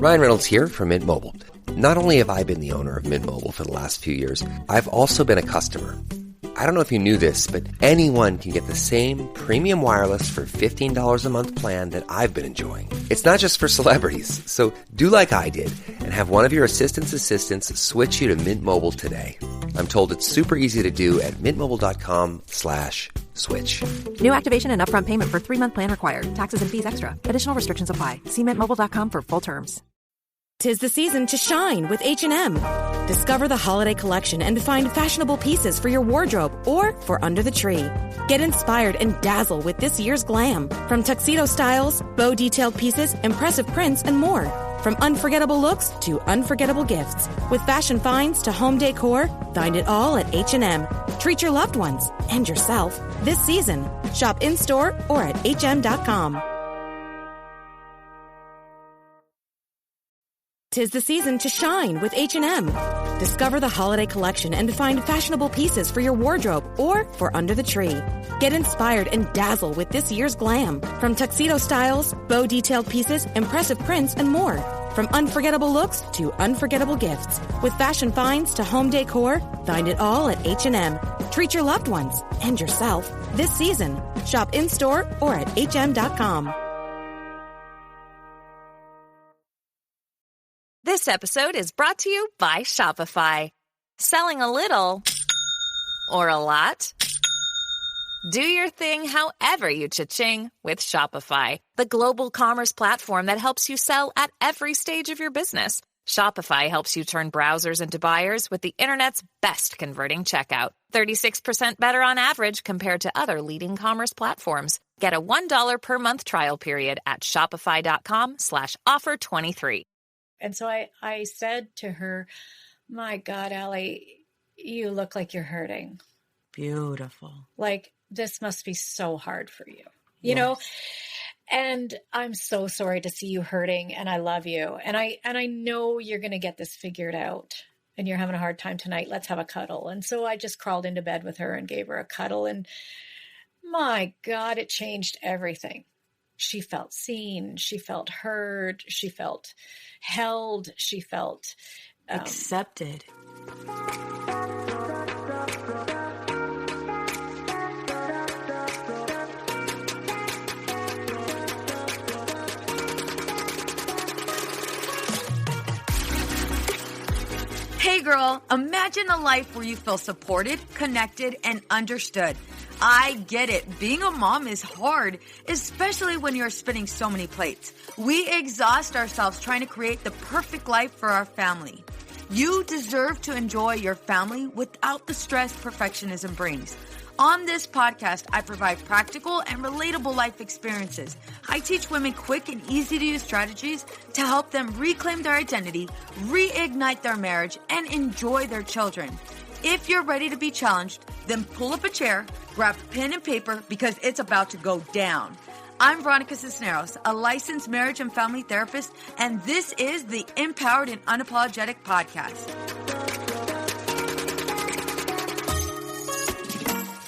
Ryan Reynolds here from Mint Mobile. Not only have I been the owner of Mint Mobile for the last few years, I've also been a customer. I don't know if you knew this, but anyone can get the same premium wireless for $15 a month plan that I've been enjoying. It's not just for celebrities. So do like I did and have one of your assistants switch you to Mint Mobile today. I'm told it's super easy to do at mintmobile.com/switch. New activation and upfront payment for 3-month plan required. Taxes and fees extra. Additional restrictions apply. See mintmobile.com for full terms. 'Tis the season to shine with H&M. Discover the holiday collection and find fashionable pieces for your wardrobe or for under the tree. Get inspired and dazzle with this year's glam. From tuxedo styles, bow detailed pieces, impressive prints, and more. From unforgettable looks to unforgettable gifts. With fashion finds to home decor, find it all at H&M. Treat your loved ones and yourself this season. Shop in-store or at hm.com. 'Tis the season to shine with H&M. Discover the holiday collection and find fashionable pieces for your wardrobe or for under the tree. Get inspired and dazzle with this year's glam. From tuxedo styles, bow detailed pieces, impressive prints, and more. From unforgettable looks to unforgettable gifts. With fashion finds to home decor, find it all at H&M. Treat your loved ones and yourself this season. Shop in-store or at hm.com. This episode is brought to you by Shopify. Selling a little or a lot? Do your thing however you cha-ching with Shopify, the global commerce platform that helps you sell at every stage of your business. Shopify helps you turn browsers into buyers with the internet's best converting checkout. 36% better on average compared to other leading commerce platforms. Get a $1 per month trial period at shopify.com/offer23. And so I said to her, my God, Allie, you look like you're hurting. Beautiful. Like, this must be so hard for you, you know? And I'm so sorry to see you hurting, and I love you. And I know you're going to get this figured out, and you're having a hard time tonight. Let's have a cuddle. And so I just crawled into bed with her and gave her a cuddle. And my God, it changed everything. She felt seen. She felt heard. She felt held. She felt accepted. Hey girl, imagine a life where you feel supported, connected, and understood. I get it. Being a mom is hard, especially when you're spinning so many plates. We exhaust ourselves trying to create the perfect life for our family. You deserve to enjoy your family without the stress perfectionism brings. On this podcast, I provide practical and relatable life experiences. I teach women quick and easy to use strategies to help them reclaim their identity, reignite their marriage, and enjoy their children. If you're ready to be challenged, then pull up a chair, grab pen and paper, because it's about to go down. I'm Veronica Cisneros, a licensed marriage and family therapist, and this is the Empowered and Unapologetic podcast.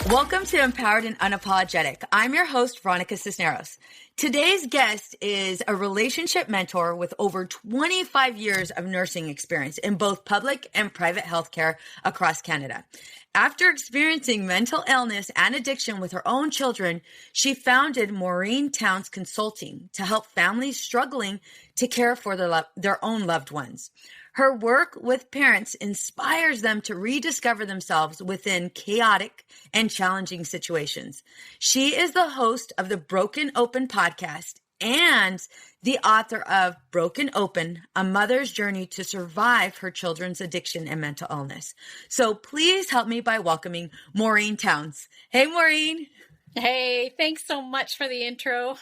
Welcome to Empowered and Unapologetic. I'm your host, Veronica Cisneros. Today's guest is a relationship mentor with over 25 years of nursing experience in both public and private healthcare across Canada. After experiencing mental illness and addiction with her own children, she founded Maureen Towns Consulting to help families struggling to care for their own loved ones. Her work with parents inspires them to rediscover themselves within chaotic and challenging situations. She is the host of the Broken Open podcast and the author of Broken Open, A Mother's Journey to Survive Her Children's Addiction and Mental Illness. So please help me by welcoming Maureen Towns. Hey, Maureen. Hey, thanks so much for the intro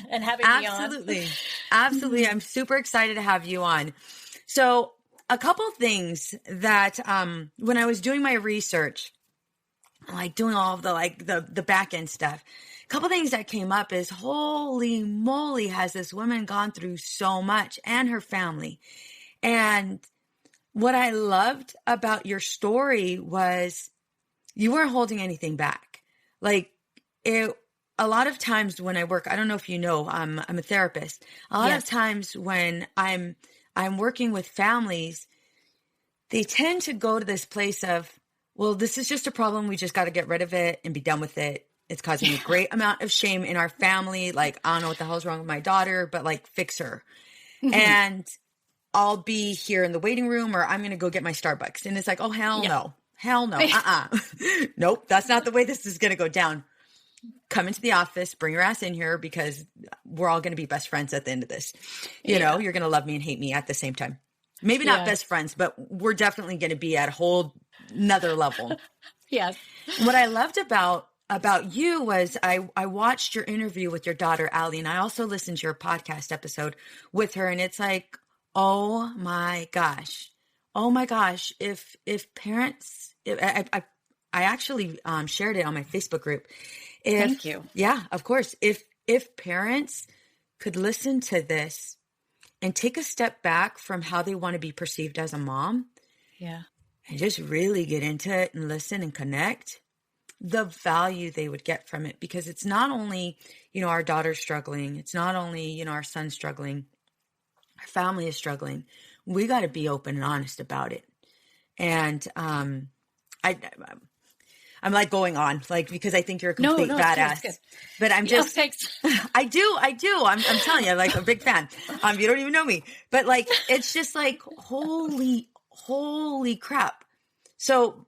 and having me on. Absolutely. I'm super excited to have you on. So a couple things that when I was doing my research, like doing all of the back end stuff, a couple things that came up is, holy moly, has this woman gone through so much, and her family. And what I loved about your story was you weren't holding anything back. Like, a lot of times when I work, I don't know if you know, I'm a therapist. A lot of times when I'm I'm working with families, they tend to go to this place of, well, this is just a problem. We just got to get rid of it and be done with it. It's causing a great amount of shame in our family. Like, I don't know what the hell's wrong with my daughter, but like, fix her. And I'll be here in the waiting room, or I'm going to go get my Starbucks. And it's like, oh, hell no. Hell no. Nope. That's not the way this is going to go down. Come into the office, bring your ass in here, because we're all going to be best friends at the end of this. You know, you're going to love me and hate me at the same time. Maybe not best friends, but we're definitely going to be at a whole nother level. Yes. What I loved about you was I watched your interview with your daughter, Allie, and I also listened to your podcast episode with her. And it's like, oh my gosh. If parents, I actually shared it on my Facebook group. Thank you. Yeah, of course. If parents could listen to this and take a step back from how they want to be perceived as a mom. Yeah. And just really get into it and listen and connect, the value they would get from it. Because it's not only, our daughter's struggling. It's not only, our son's struggling. Our family is struggling. We got to be open and honest about it. And I'm like going on, like, because I think you're a complete badass. It's good. But I'm just, thanks. I do. I'm telling you, I'm like a big fan. You don't even know me, but like, it's just like, holy crap. So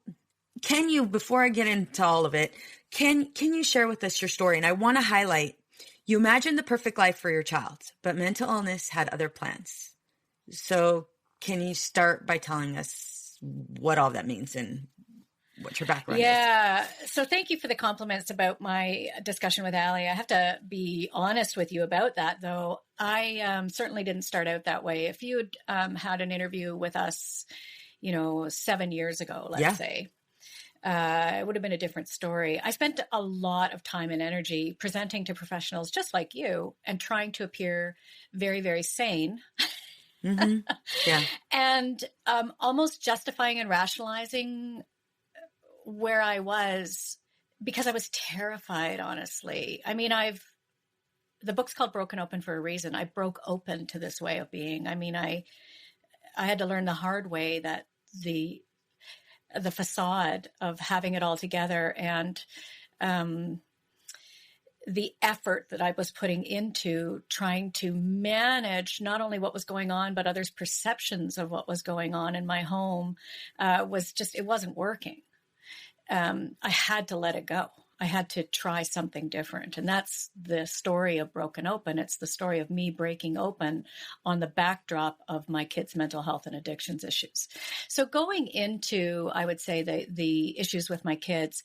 can you, before I get into all of it, can you share with us your story? And I want to highlight, you imagined the perfect life for your child, but mental illness had other plans. So can you start by telling us what all that means and what your background is? So thank you for the compliments about my discussion with Allie. I have to be honest with you about that, though. I certainly didn't start out that way. If you had had an interview with us, 7 years ago, let's say, it would have been a different story. I spent a lot of time and energy presenting to professionals just like you and trying to appear very, very sane. Mm-hmm. Yeah. And almost justifying and rationalizing where I was, because I was terrified, honestly. I mean, the book's called Broken Open for a reason. I broke open to this way of being. I mean, I had to learn the hard way that the facade of having it all together and the effort that I was putting into trying to manage not only what was going on, but others' perceptions of what was going on in my home it wasn't working. I had to let it go. I had to try something different. And that's the story of Broken Open. It's the story of me breaking open on the backdrop of my kids' mental health and addictions issues. So going into, I would say, the issues with my kids,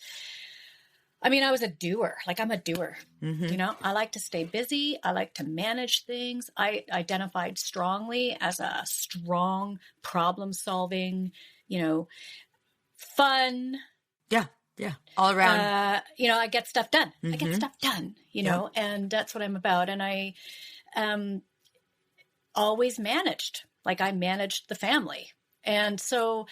I mean, I was a doer. Like, I'm a doer. Mm-hmm. I like to stay busy. I like to manage things. I identified strongly as a strong problem-solving, fun. Yeah. All around. I get stuff done. Mm-hmm. I get stuff done, and that's what I'm about. And I always managed. Like, I managed the family. And so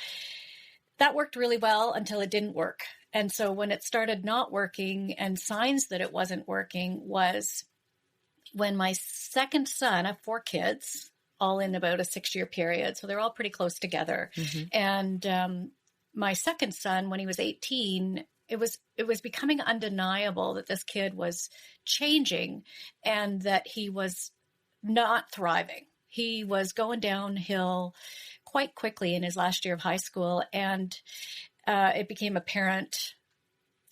that worked really well until it didn't work. And so when it started not working, and signs that it wasn't working, was when my second son, I have 4 kids, all in about a 6-year period. So they're all pretty close together. Mm-hmm. And my second son, when he was 18, it was becoming undeniable that this kid was changing and that he was not thriving. He was going downhill quite quickly in his last year of high school. And it became apparent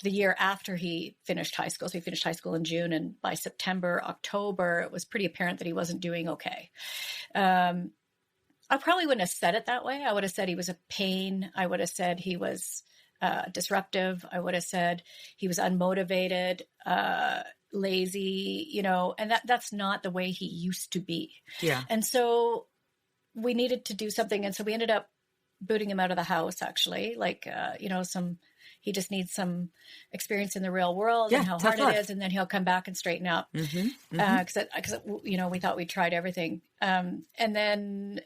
the year after he finished high school. So he finished high school in June, and by September, October, it was pretty apparent that he wasn't doing okay. I probably wouldn't have said it that way. I would have said he was a pain. I would have said he was disruptive. I would have said he was unmotivated, lazy, and that's not the way he used to be. Yeah. And so we needed to do something. And so we ended up booting him out of the house, actually. Like, he just needs some experience in the real world and how hard it is. And then he'll come back and straighten up. Mm-hmm. Because we thought we tried everything. And then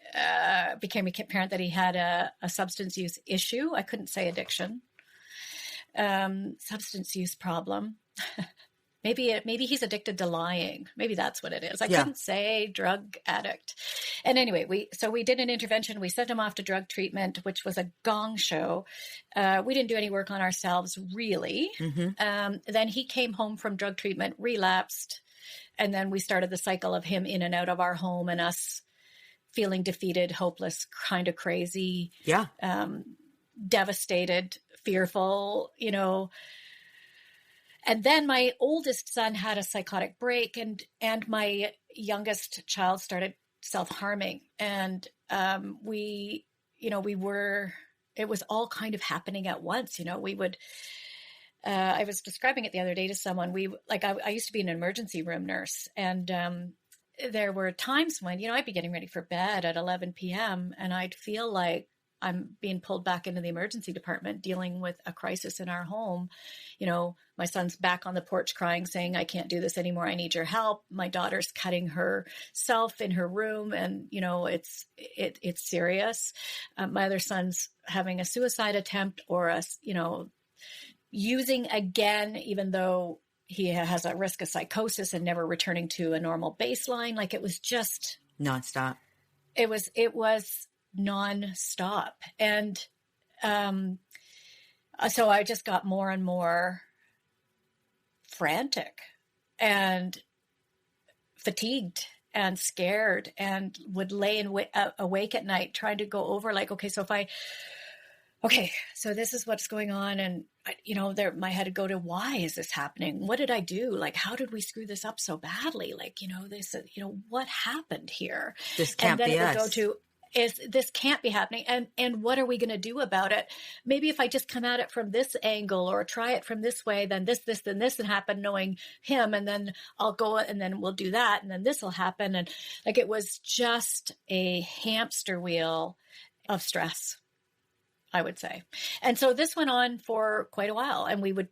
became apparent that he had a substance use issue. I couldn't say addiction. Substance use problem. Maybe he's addicted to lying. Maybe that's what it is. I Yeah. couldn't say drug addict. And anyway, we did an intervention. We sent him off to drug treatment, which was a gong show. We didn't do any work on ourselves, really. Then he came home from drug treatment, relapsed, and then we started the cycle of him in and out of our home and us feeling defeated, hopeless, kind of crazy, devastated, fearful, you know. And then my oldest son had a psychotic break, and my youngest child started self-harming. And it was all kind of happening at once. You know, we would, I was describing it the other day to someone. I used to be an emergency room nurse, and there were times when, you know, I'd be getting ready for bed at 11 p.m. and I'd feel like I'm being pulled back into the emergency department, dealing with a crisis in our home. You know, my son's back on the porch crying, saying, I can't do this anymore. I need your help. My daughter's cutting herself in her room. And, you know, it's serious. My other son's having a suicide attempt or using again, even though he has a risk of psychosis and never returning to a normal baseline. Like, it was just nonstop. It was nonstop. And so I just got more and more frantic and fatigued and scared, and would lay awake at night trying to go over like, so this is what's going on. And, you know, my head would go to, why is this happening? What did I do? Like, how did we screw this up so badly? Like, you know, what happened here? This can't be us. This can't be happening. And what are we going to do about it? Maybe if I just come at it from this angle or try it from this way, then this, then this will happen, knowing him. And then I'll go and then we'll do that. And then this will happen. And like, it was just a hamster wheel of stress, I would say. And so this went on for quite a while. And we'd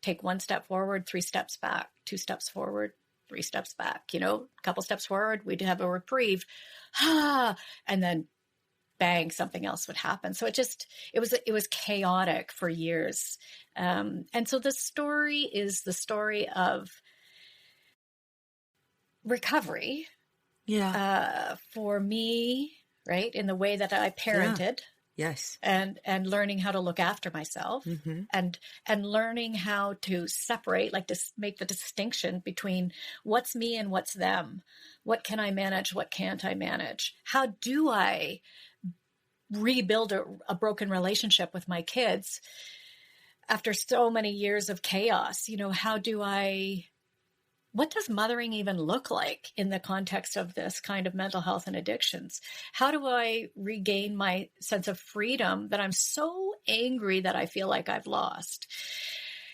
take one step forward, 3 steps back, 2 steps forward, 3 steps back, you know, a couple steps forward, we'd have a reprieve, and then bang, something else would happen. So it was chaotic for years. And so the story is the story of recovery. Yeah. For me, right, in the way that I parented. Yeah. Yes. And learning how to look after myself, and learning how to separate, like to make the distinction between what's me and what's them. What can I manage? What can't I manage? How do I rebuild a broken relationship with my kids after so many years of chaos? You know, what does mothering even look like in the context of this kind of mental health and addictions? How do I regain my sense of freedom that I'm so angry that I feel like I've lost?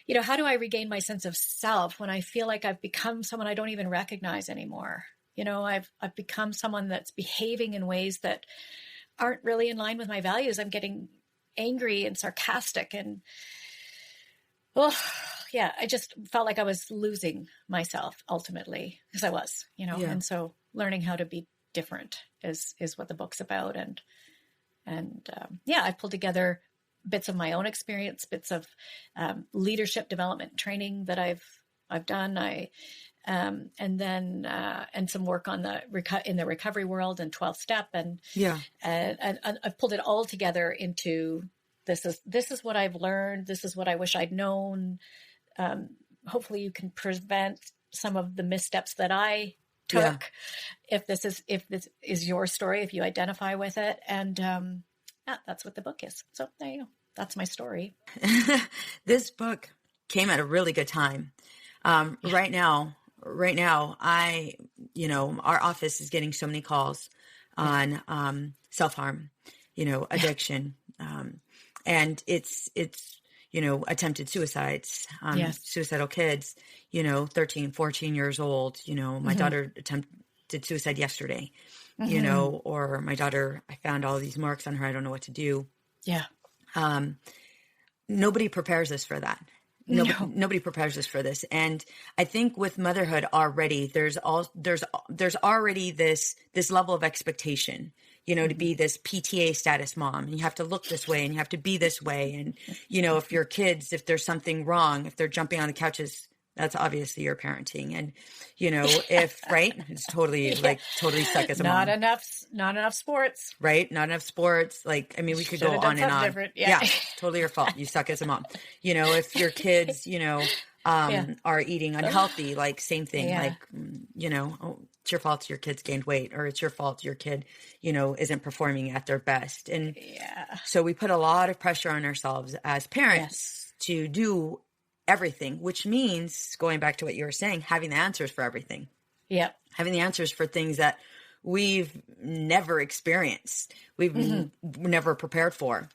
You know, how do I regain my sense of self when I feel like I've become someone I don't even recognize anymore? You know, I've become someone that's behaving in ways that aren't really in line with my values. I'm getting angry and sarcastic and, yeah, I just felt like I was losing myself ultimately, because I was, you know, and so learning how to be different is what the book's about. And I pulled together bits of my own experience, bits of leadership development training that I've done. And some work on in the recovery world and 12 step. And I've pulled it all together into this is what I've learned. This is what I wish I'd known. Hopefully you can prevent some of the missteps that I took if this is your story, if you identify with it. And that's what the book is. So there you go. That's my story. This book came at a really good time. Right now, our office is getting so many calls on self-harm, addiction. And it's attempted suicides, suicidal kids, 13, 14 years old. My daughter attempted suicide yesterday, or my daughter, I found all these marks on her. I don't know what to do. Yeah. Nobody prepares us for that. Nobody prepares us for this. And I think with motherhood already, there's already this level of expectation, to be this PTA status mom, and you have to look this way and you have to be this way. And, if your kids, if there's something wrong, if they're jumping on the couches That's obviously your parenting. And, you know, if, right, it's totally like totally suck as a mom. Not enough sports. Right. Not enough sports. Like, I mean, we could go on and on. Yeah. Totally your fault. You suck as a mom. You know, if your kids, you know, are eating unhealthy, like same thing, like, you know, oh, it's your fault your kids gained weight, or it's your fault your kid, you know, isn't performing at their best. And so we put a lot of pressure on ourselves as parents to do everything, which means, going back to what you were saying, having the answers for everything. Yep. Having the answers for things that we've never experienced, we've never prepared for.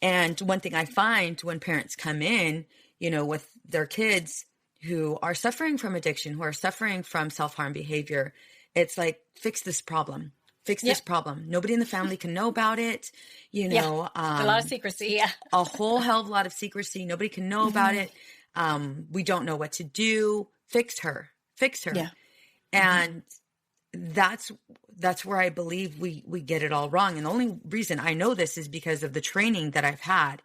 And one thing I find when parents come in, you know, with their kids who are suffering from addiction, who are suffering from self-harm behavior, it's like, fix this problem. Fix this problem. Nobody in the family can know about it. You know, a lot of secrecy. A whole hell of a lot of secrecy. Nobody can know about it. We don't know what to do. Fix her. Yeah. And that's where I believe we get it all wrong. And the only reason I know this is because of the training that I've had.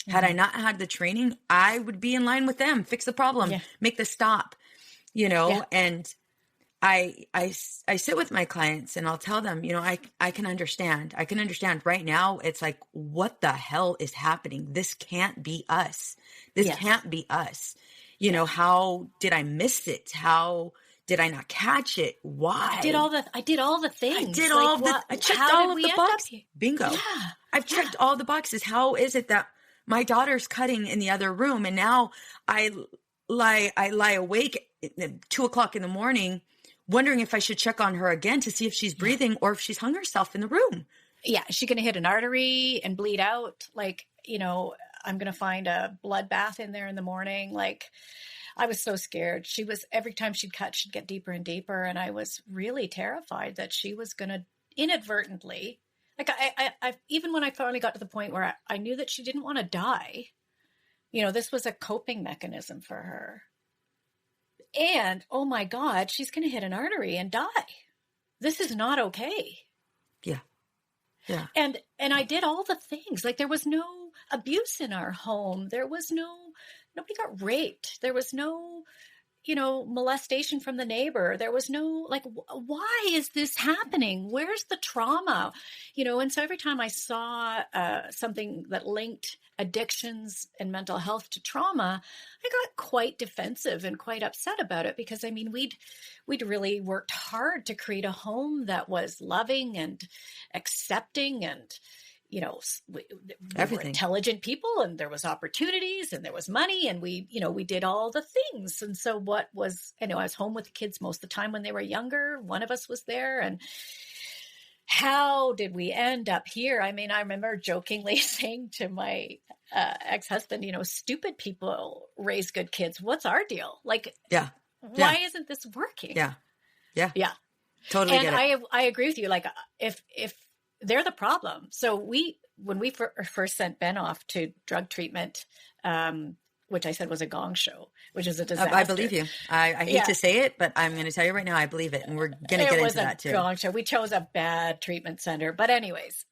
Had I not had the training, I would be in line with them. Fix the problem. Make the stop. You know, and I sit with my clients and I'll tell them, you know, I can understand. I can understand right now. It's like, what the hell is happening? This can't be us. This can't be us. You know, how did I miss it? How did I not catch it? Why? I did all the things. I checked all of the boxes. Bingo. Yeah. I've checked all the boxes. How is it that my daughter's cutting in the other room and now I lie awake at 2:00 in the morning wondering if I should check on her again to see if she's breathing or if she's hung herself in the room. Yeah. Is she going to hit an artery and bleed out? Like, you know, I'm going to find a bloodbath in there in the morning. Like, I was so scared. Every time she'd cut, she'd get deeper and deeper. And I was really terrified that she was going to inadvertently, like I even when I finally got to the point where I knew that she didn't want to die, you know, this was a coping mechanism for her. And, oh my God, she's going to hit an artery and die. This is not okay. Yeah. Yeah. And I did all the things. Like, there was no abuse in our home. There was nobody got raped. There was no, you know, molestation from the neighbor. There was no, like, why is this happening? Where's the trauma? You know, and so every time I saw something that linked addictions and mental health to trauma, I got quite defensive and quite upset about it, because I mean, we'd really worked hard to create a home that was loving and accepting, and, you know, we were intelligent people, and there was opportunities and there was money, and we did all the things. And so I was home with the kids most of the time when they were younger. One of us was there, and how did we end up here? I mean, I remember jokingly saying to my ex-husband, you know, stupid people raise good kids. What's our deal? Like, why isn't this working? Yeah. Totally. And I agree with you. Like, if they're the problem. So when we first sent Ben off to drug treatment, which I said was a gong show, which is a disaster. I believe you. I hate to say it, but I'm going to tell you right now, I believe it. And we're going to get into that too. It was a gong show. We chose a bad treatment center. But anyways,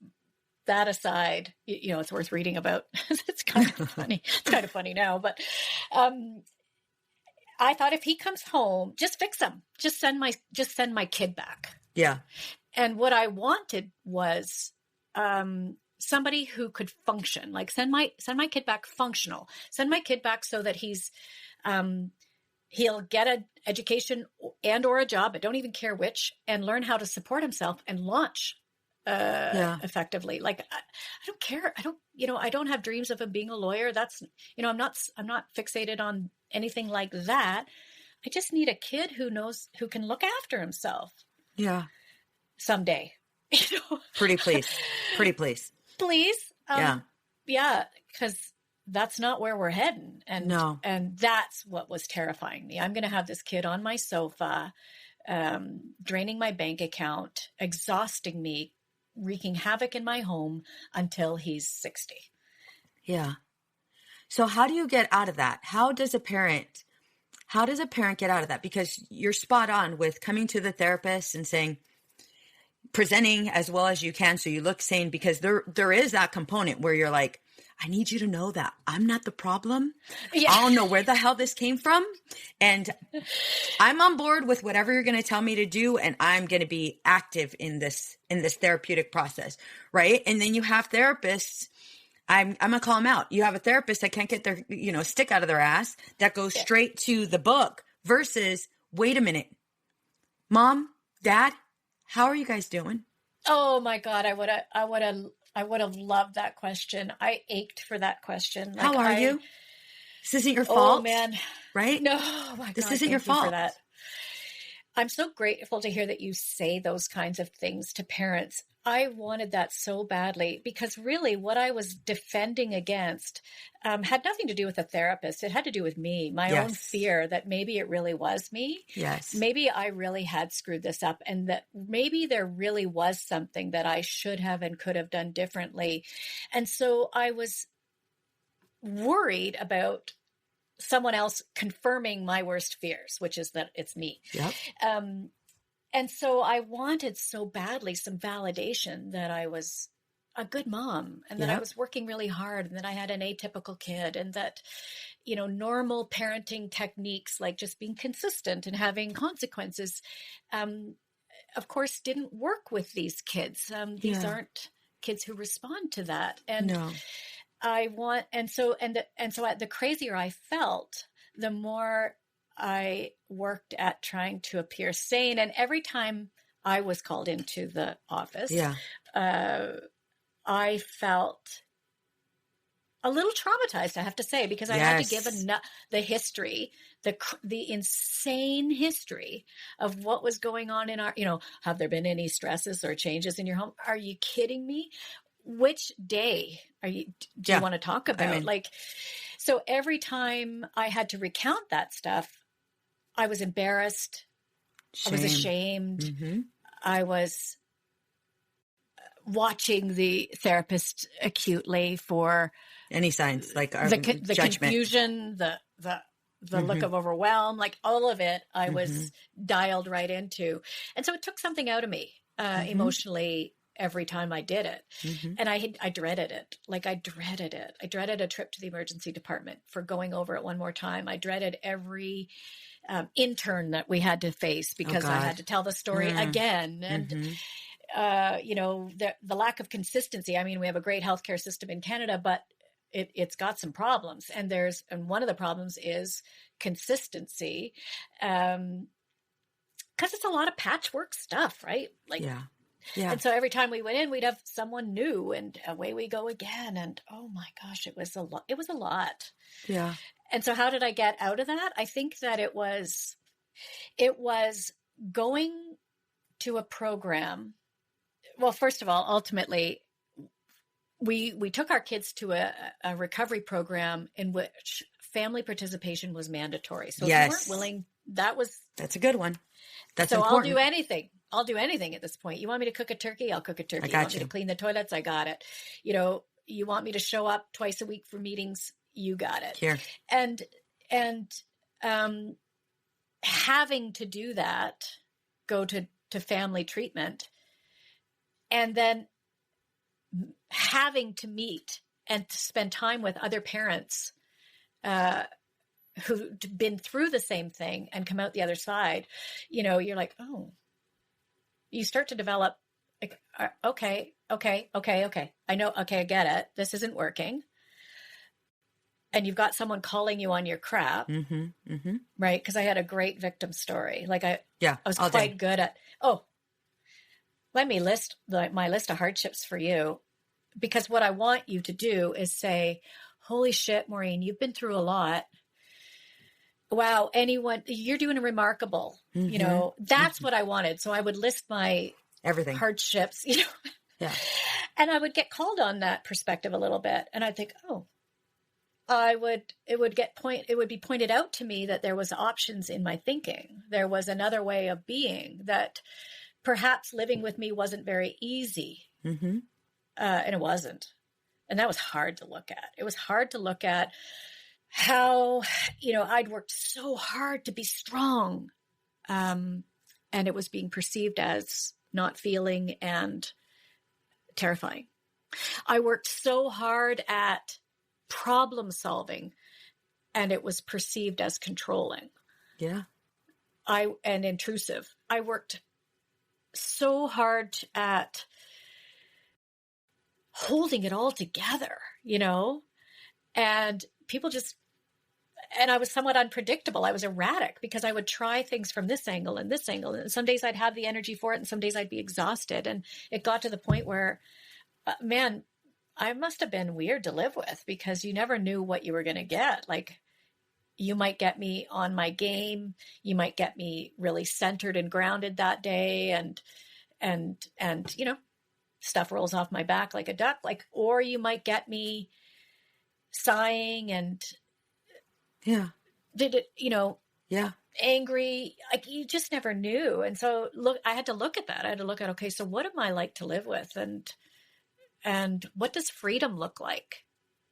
that aside, you know, it's worth reading about. It's kind of funny. It's kind of funny now. But I thought, if he comes home, just fix him. Just send my kid back. Yeah. And what I wanted was somebody who could function, like send my kid back functional, send my kid back so that he'll get an education and or a job. I don't even care which, and learn how to support himself and launch effectively. Like, I don't care. I don't have dreams of him being a lawyer. That's, you know, I'm not fixated on anything like that. I just need a kid who can look after himself. Yeah. Someday, you know. Pretty please. Please. Yeah. Because that's not where we're heading. And no. And that's what was terrifying me. I'm going to have this kid on my sofa, draining my bank account, exhausting me, wreaking havoc in my home until he's 60. Yeah. So how do you get out of that? How does a parent get out of that? Because you're spot on with coming to the therapist and saying, presenting as well as you can so you look sane, because there is that component where you're like, I need you to know that I'm not the problem. Yeah. I don't know where the hell this came from. And I'm on board with whatever you're going to tell me to do. And I'm going to be active in this therapeutic process. Right. And then you have therapists. I'm going to call them out. You have a therapist that can't get their, stick out of their ass, that goes straight to the book versus, wait a minute, Mom, Dad, how are you guys doing? Oh my God. I would have loved that question. I ached for that question. How are you? This isn't your fault. Oh man. Right? No, oh my God. This isn't your fault. For that. I'm so grateful to hear that you say those kinds of things to parents. I wanted that so badly because really what I was defending against had nothing to do with a therapist. It had to do with me, my own fear that maybe it really was me. Yes. Maybe I really had screwed this up and that maybe there really was something that I should have and could have done differently. And so I was worried about someone else confirming my worst fears, which is that it's me. Yep. And so I wanted so badly some validation that I was a good mom and that I was working really hard and that I had an atypical kid and that, normal parenting techniques like just being consistent and having consequences, of course, didn't work with these kids. These aren't kids who respond to that. And no. The crazier I felt, the more I worked at trying to appear sane. And every time I was called into the office, I felt a little traumatized, I have to say, because I had to give the history, the insane history of what was going on in our, have there been any stresses or changes in your home? Are you kidding me? Which day do you want to talk about? So every time I had to recount that stuff, I was embarrassed. Shame. I was ashamed. Mm-hmm. I was watching the therapist acutely for any signs, like the confusion, the look of overwhelm, like all of it. I was dialed right into, and so it took something out of me emotionally every time I did it. Mm-hmm. And I dreaded it. I dreaded it. I dreaded a trip to the emergency department for going over it one more time. I dreaded every intern that we had to face because I had to tell the story again. And, the lack of consistency. I mean, we have a great healthcare system in Canada, but it's got some problems. And one of the problems is consistency. Because it's a lot of patchwork stuff, right? Yeah. And so every time we went in, we'd have someone new and away we go again. And oh my gosh, it was a lot. It was a lot. Yeah. And so how did I get out of that? I think that it was going to a program. Well, first of all, ultimately, we took our kids to a recovery program in which family participation was mandatory. So if you weren't willing, that's a good one. That's so important. I'll do anything at this point. You want me to cook a turkey? I'll cook a turkey. I got you want me to clean the toilets? I got it. You want me to show up twice a week for meetings? You got it. Here. And having to do that, go to family treatment, and then having to meet and to spend time with other parents who've been through the same thing and come out the other side, you're like, oh, you start to develop, okay. I know. Okay. I get it. This isn't working. And you've got someone calling you on your crap, right? Because I had a great victim story. I was quite good at, let me list my list of hardships for you. Because what I want you to do is say, holy shit, Maureen, you've been through a lot. Wow, you're doing a remarkable, that's what I wanted. So I would list my everything hardships, Yeah. And I would get called on that perspective a little bit. And I'd think, it would be pointed out to me that there was options in my thinking. There was another way of being, that perhaps living with me wasn't very easy. Mm-hmm. And it wasn't. And that was hard to look at. It was hard to look at how, I'd worked so hard to be strong. And it was being perceived as not feeling and terrifying. I worked so hard at problem solving, and it was perceived as controlling. Yeah. And intrusive. I worked so hard at holding it all together, and people just, and I was somewhat unpredictable. I was erratic because I would try things from this angle and this angle. And some days I'd have the energy for it, and some days I'd be exhausted. And it got to the point where, man, I must have been weird to live with, because you never knew what you were going to get. Like, you might get me on my game. You might get me really centered and grounded that day. And stuff rolls off my back like a duck, or you might get me sighing and angry. Like, you just never knew. And so I had to look at that. I had to look at, okay, so what am I like to live with? And what does freedom look like?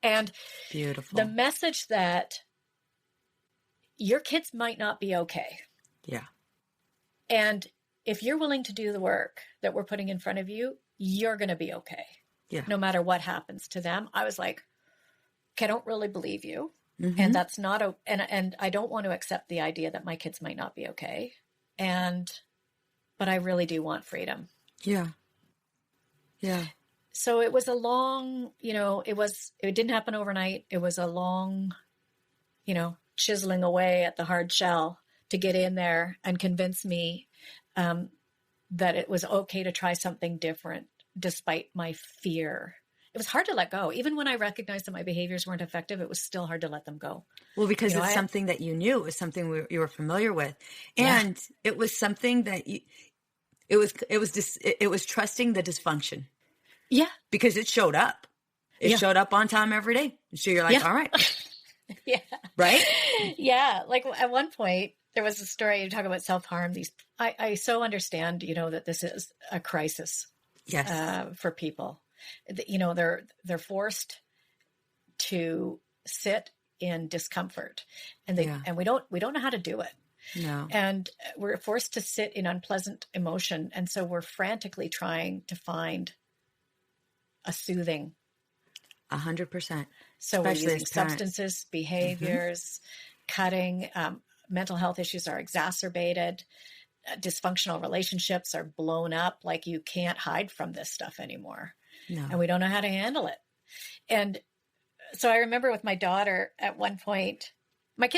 And beautiful. The message that your kids might not be okay. Yeah. And if you're willing to do the work that we're putting in front of you, you're going to be okay. Yeah. No matter what happens to them. I was like, okay, I don't really believe you. Mm-hmm. And that's not and I don't want to accept the idea that my kids might not be okay. But I really do want freedom. Yeah. Yeah. So it was a long, it didn't happen overnight. It was a long, chiseling away at the hard shell to get in there and convince me that it was okay to try something different despite my fear. It was hard to let go. Even when I recognized that my behaviors weren't effective, it was still hard to let them go. Well, because it's something that you knew, it was something you were familiar with. And it was something that it was trusting the dysfunction. Yeah. Because it showed up. It showed up on time every day. So you're like, all right. Yeah. Right? Yeah. Like, at one point, there was a story, you talk about self-harm. I so understand, that this is a crisis. Yes. For people. They're forced to sit in discomfort, and we don't know how to do it. No. And we're forced to sit in unpleasant emotion. And so we're frantically trying to find a soothing. 100%. So we're using substances, behaviors, cutting, mental health issues are exacerbated. Dysfunctional relationships are blown up. Like, you can't hide from this stuff anymore. No. And we don't know how to handle it. And so I remember with my daughter at one point, my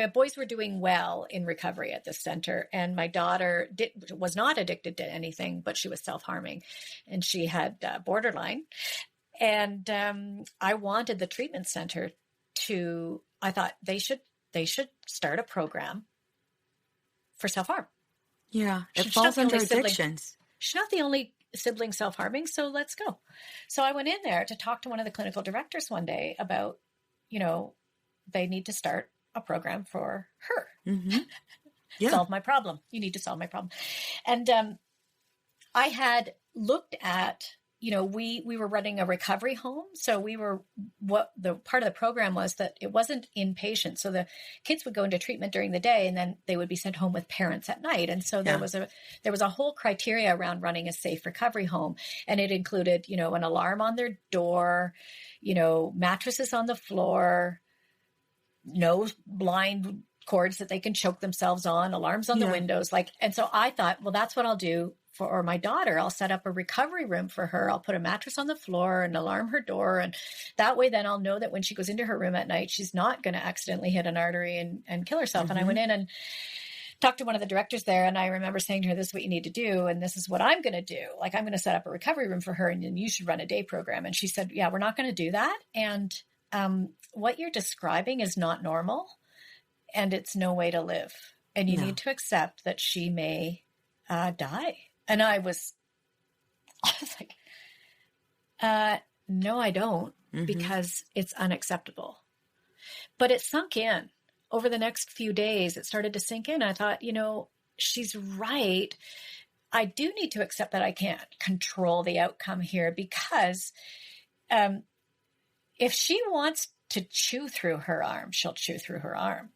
boys were doing well in recovery at this center. And my daughter was not addicted to anything, but she was self-harming, and she had borderline. And I wanted the treatment center I thought they should start a program for self-harm. Yeah. It falls under addictions. She's not the only sibling self-harming, so let's go. So I went in there to talk to one of the clinical directors one day about, they need to start a program for her. Mm-hmm. Yeah. Solve my problem. You need to solve my problem. And I had looked at, we were running a recovery home. So what the part of the program was that it wasn't inpatient. So the kids would go into treatment during the day, and then they would be sent home with parents at night. And so there was a whole criteria around running a safe recovery home. And it included, an alarm on their door, mattresses on the floor, no blind cords that they can choke themselves on, alarms on the windows. And so I thought, well, that's what I'll do for my daughter. I'll set up a recovery room for her. I'll put a mattress on the floor and alarm her door. And that way, then I'll know that when she goes into her room at night, she's not going to accidentally hit an artery and kill herself. Mm-hmm. And I went in and talked to one of the directors there. And I remember saying to her, this is what you need to do. And this is what I'm going to do. Like, I'm going to set up a recovery room for her, and then you should run a day program. And she said, yeah, we're not going to do that. And what you're describing is not normal, and it's no way to live. And you need to accept that she may die. And I was like, no, I don't, because it's unacceptable. But it sunk in. Over the next few days, it started to sink in. I thought, she's right. I do need to accept that I can't control the outcome here, because if she wants to chew through her arm, she'll chew through her arm.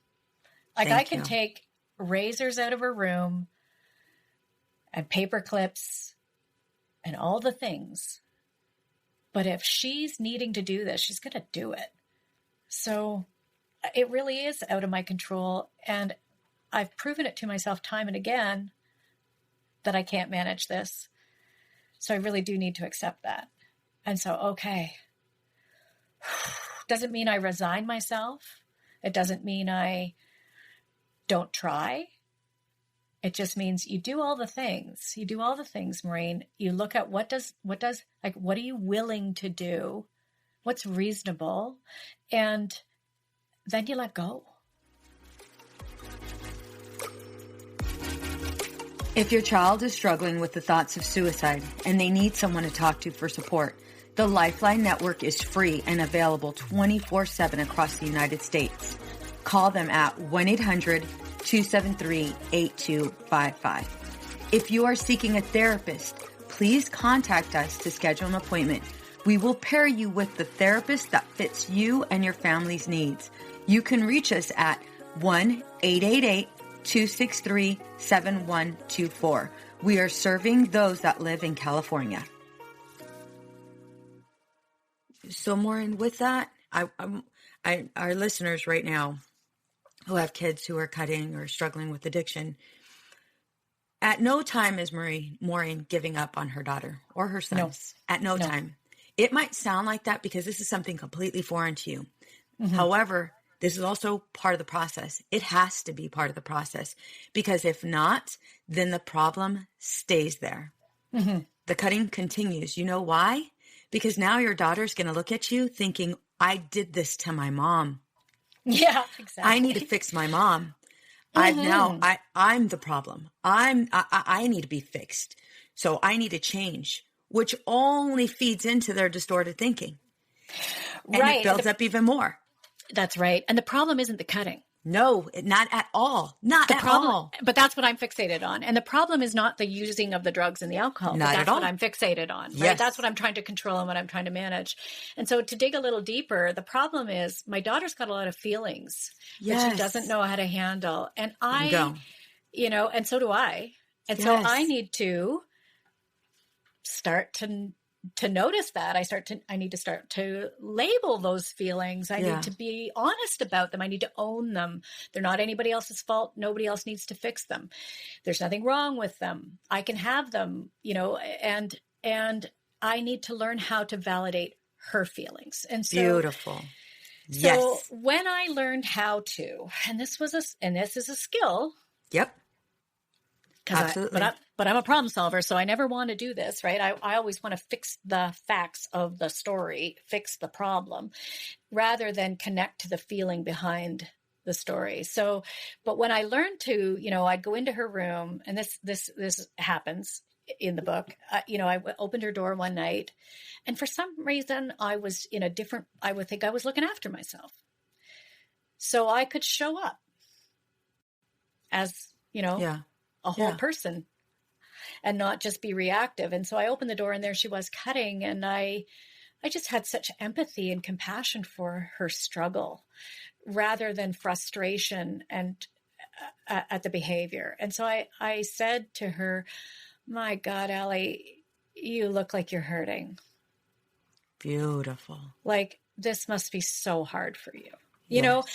Like, I can take razors out of her room and paper clips and all the things. But if she's needing to do this, she's going to do it. So it really is out of my control. And I've proven it to myself time and again that I can't manage this. So I really do need to accept that. And so, okay. Doesn't mean I resign myself. It doesn't mean I don't try. It just means you do all the things. You do all the things, Maureen. You look at what are you willing to do? What's reasonable? And then you let go. If your child is struggling with the thoughts of suicide and they need someone to talk to for support, the Lifeline Network is free and available 24/7 across the United States. Call them at 1-800-273-8255. If you are seeking a therapist, please contact us to schedule an appointment. We will pair you with the therapist that fits you and your family's needs. You can reach us at 1-888-263-7124. We are serving those that live in California. So, Maureen, with that, our listeners right now who have kids who are cutting or struggling with addiction, at no time is Maureen giving up on her daughter or her son. No. At no time. It might sound like that because this is something completely foreign to you. Mm-hmm. However, this is also part of the process. It has to be part of the process because if not, then the problem stays there. Mm-hmm. The cutting continues. You know why? Because now your daughter's going to look at you thinking, I did this to my mom. Yeah, exactly. I need to fix my mom. Mm-hmm. I'm the problem. I need to be fixed. So I need to change, which only feeds into their distorted thinking. And it builds up even more. That's right. And the problem isn't the cutting. No, not at all. Not at all. But that's what I'm fixated on. And the problem is not the using of the drugs and the alcohol. Not but at all. That's what I'm fixated on. Right? Yes. That's what I'm trying to control and what I'm trying to manage. And so to dig a little deeper, the problem is my daughter's got a lot of feelings that she doesn't know how to handle. And and so do I. And so I need to start to notice that. I need to start to label those feelings. I need to be honest about them. I need to own them. They're not anybody else's fault. Nobody else needs to fix them. There's nothing wrong with them. I can have them, and I need to learn how to validate her feelings. And so, beautiful. So when I learned how to, and this is a skill. Yep. Absolutely. But I'm a problem solver, so I never want to do this, right? I always want to fix the facts of the story, fix the problem, rather than connect to the feeling behind the story. So, but when I learned to, I'd go into her room, and this happens in the book. I opened her door one night, and for some reason I was I would think I was looking after myself. So I could show up as, a whole person and not just be reactive. And so I opened the door, and there she was cutting. And I just had such empathy and compassion for her struggle rather than frustration and at the behavior. And so I said to her, my God, Allie, you look like you're hurting. Beautiful. Like, this must be so hard for you, you know?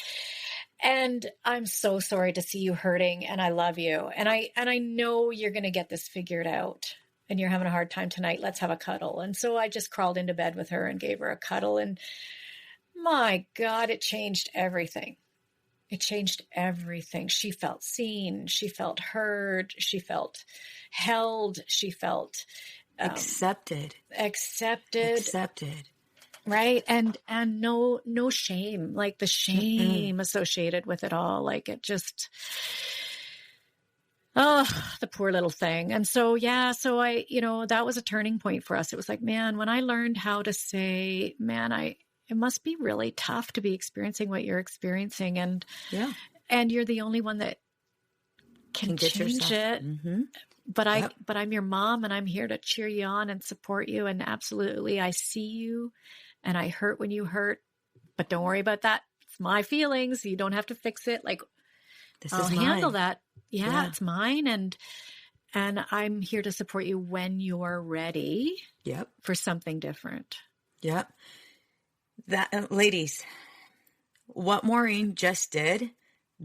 And I'm so sorry to see you hurting, and I love you. And I know you're going to get this figured out, and you're having a hard time tonight. Let's have a cuddle. And so I just crawled into bed with her and gave her a cuddle. And my God, it changed everything. It changed everything. She felt seen. She felt heard. She felt held. She felt accepted. Right. And no shame, like the shame associated with it all. Like it just, the poor little thing. And so, so I, that was a turning point for us. It was like, man, when I learned how to say, man, it must be really tough to be experiencing what you're experiencing. And you're the only one that can change it. Mm-hmm. But I'm your mom, and I'm here to cheer you on and support you. And absolutely, I see you. And I hurt when you hurt, but don't worry about that. It's my feelings. You don't have to fix it. Like, I'll handle that. Yeah, it's mine. And I'm here to support you when you're ready for something different. Yep. That, ladies, what Maureen just did,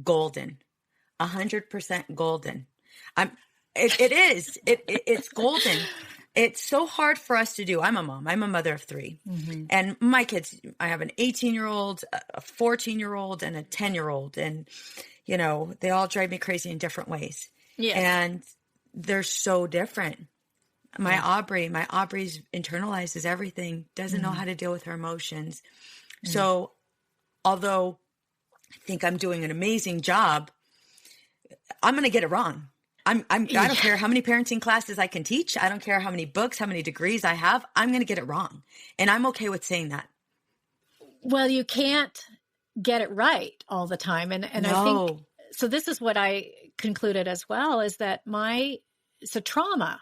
golden, 100% golden. It's golden. It's so hard for us to do. I'm a mom. I'm a mother of 3. Mm-hmm. And my kids, I have an 18-year-old, a 14-year-old, and a 10-year-old. And, you know, they all drive me crazy in different ways. Yes. And they're so different. My Aubrey's internalizes everything, doesn't know how to deal with her emotions. So although I think I'm doing an amazing job, I'm going to get it wrong. I don't care how many parenting classes I can teach. I don't care how many books, how many degrees I have. I'm going to get it wrong. And I'm okay with saying that. Well, you can't get it right all the time. And no. I think, so this is what I concluded as well, is that the trauma,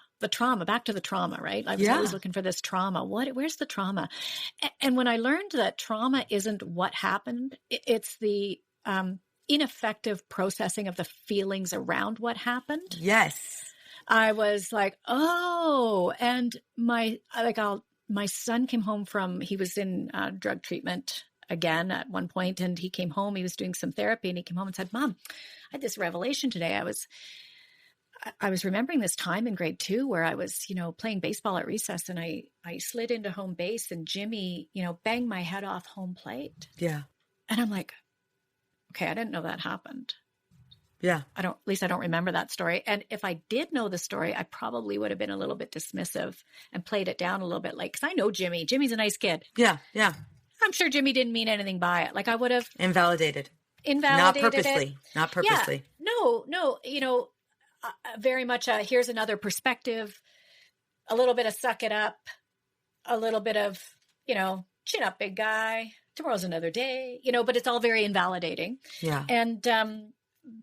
back to the trauma, right? I was always looking for this trauma. Where's the trauma? And when I learned that trauma isn't what happened, it's the ineffective processing of the feelings around what happened. Yes. I was like, oh, and my son came home he was in drug treatment again at one point, and he came home, he was doing some therapy, and he came home and said, Mom, I had this revelation today. I was remembering this time in grade 2 where I was, playing baseball at recess, and I slid into home base, and Jimmy, banged my head off home plate. Yeah. And I'm like, okay, I didn't know that happened. Yeah. At least I don't remember that story. And if I did know the story, I probably would have been a little bit dismissive and played it down a little bit. Like, cause I know Jimmy's a nice kid. Yeah. Yeah. I'm sure Jimmy didn't mean anything by it. Like I would have invalidated Not purposely. Yeah. No, very much here's another perspective, a little bit of suck it up, a little bit of, chin up, big guy. Tomorrow's another day, but it's all very invalidating. Yeah. And,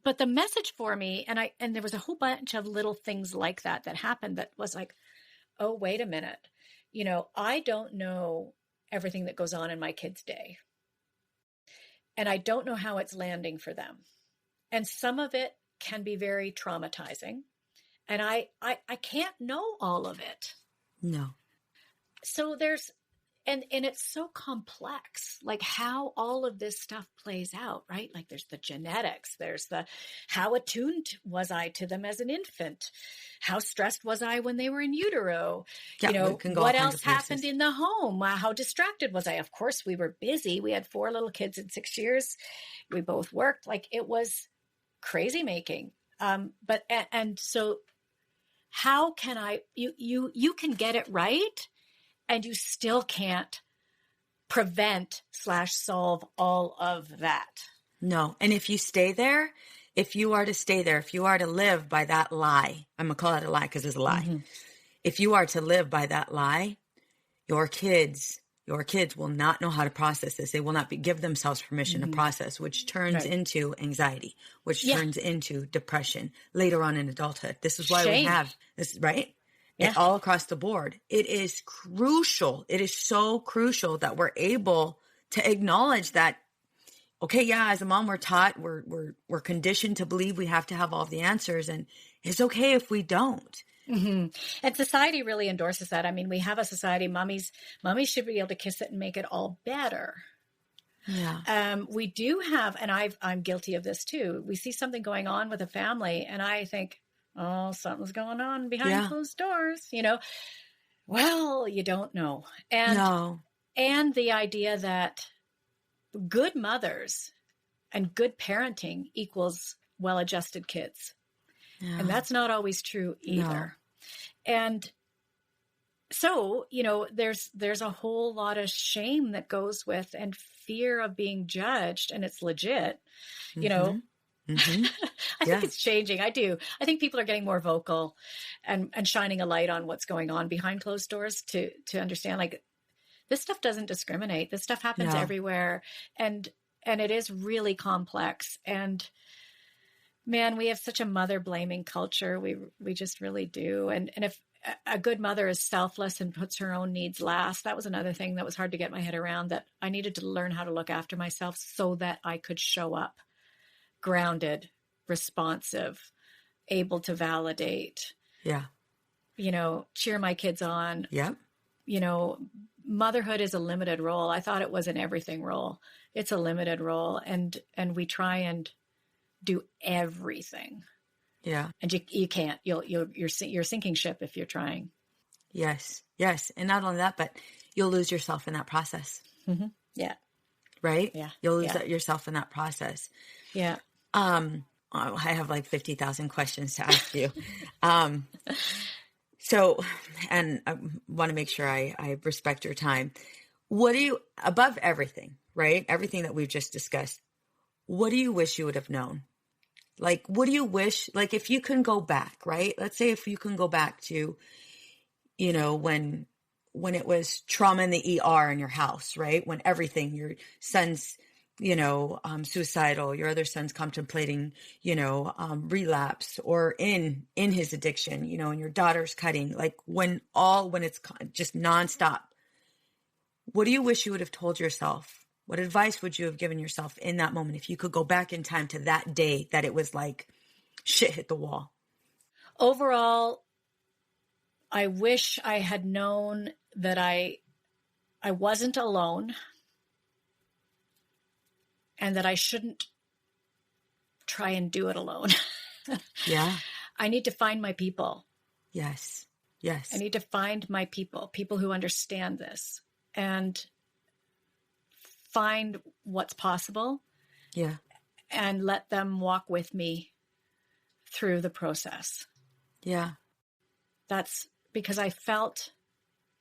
but the message for me, and there was a whole bunch of little things like that happened that was like, oh, wait a minute. I don't know everything that goes on in my kid's day. And I don't know how it's landing for them. And some of it can be very traumatizing. And I can't know all of it. No. So and it's so complex, like how all of this stuff plays out, right? Like there's the genetics, there's the how attuned was I to them as an infant? How stressed was I when they were in utero? Yeah, what else happened in the home? How distracted was I? Of course, we were busy. We had 4 little kids in 6 years. We both worked. Like it was crazy making. So how can you can get it right, and you still can't prevent / solve all of that. No. And if you stay there, if you are to live by that lie, I'm going to call it a lie because it's a lie. Mm-hmm. If you are to live by that lie, your kids will not know how to process this. They will not give themselves permission to process, which turns into anxiety, which turns into depression later on in adulthood. This is why we have this, right? Yeah. All across the board. It is crucial. It is so crucial that we're able to acknowledge that, okay, yeah, as a mom, we're taught, we're conditioned to believe we have to have all the answers, and it's okay if we don't. Mm-hmm. And society really endorses that. I mean, we have a society, mommies should be able to kiss it and make it all better. Yeah. We do have, and I'm guilty of this too. We see something going on with a family, and I think, oh, something's going on behind closed doors, Well, you don't know. And the idea that good mothers and good parenting equals well-adjusted kids. Yeah. And that's not always true either. No. And so, there's a whole lot of shame that goes with and fear of being judged, and it's legit, Mm-hmm. I think it's changing. I do. I think people are getting more vocal and shining a light on what's going on behind closed doors to understand, like, this stuff doesn't discriminate. This stuff happens everywhere. And it is really complex. And man, we have such a mother blaming culture. We just really do. And if a good mother is selfless and puts her own needs last, that was another thing that was hard to get my head around, that I needed to learn how to look after myself so that I could show up grounded, responsive, able to validate, cheer my kids on. Yeah. motherhood is a limited role. I thought it was an everything role. It's a limited role. And we try and do everything. Yeah. And you can't, you're sinking ship if you're trying. Yes. Yes. And not only that, but you'll lose yourself in that process. Mm-hmm. Yeah. Right? Yeah. You'll lose yourself in that process. Yeah. I have like 50,000 questions to ask you. So, and I want to make sure I respect your time. What do you, above everything, right? Everything that we've just discussed, what do you wish you would have known? Like, what do you wish, like if you can go back, right? Let's say if you can go back to, when it was trauma in the ER in your house, right? When everything, your son's, suicidal, your other son's contemplating, relapse or in his addiction, and your daughter's cutting, like when it's just nonstop. What do you wish you would have told yourself? What advice would you have given yourself in that moment if you could go back in time to that day that it was like shit hit the wall? Overall, I wish I had known that I wasn't alone and that I shouldn't try and do it alone. Yeah. I need to find my people. Yes. Yes. I need to find my people who understand this and find what's possible. Yeah. And let them walk with me through the process. Yeah. That's because I felt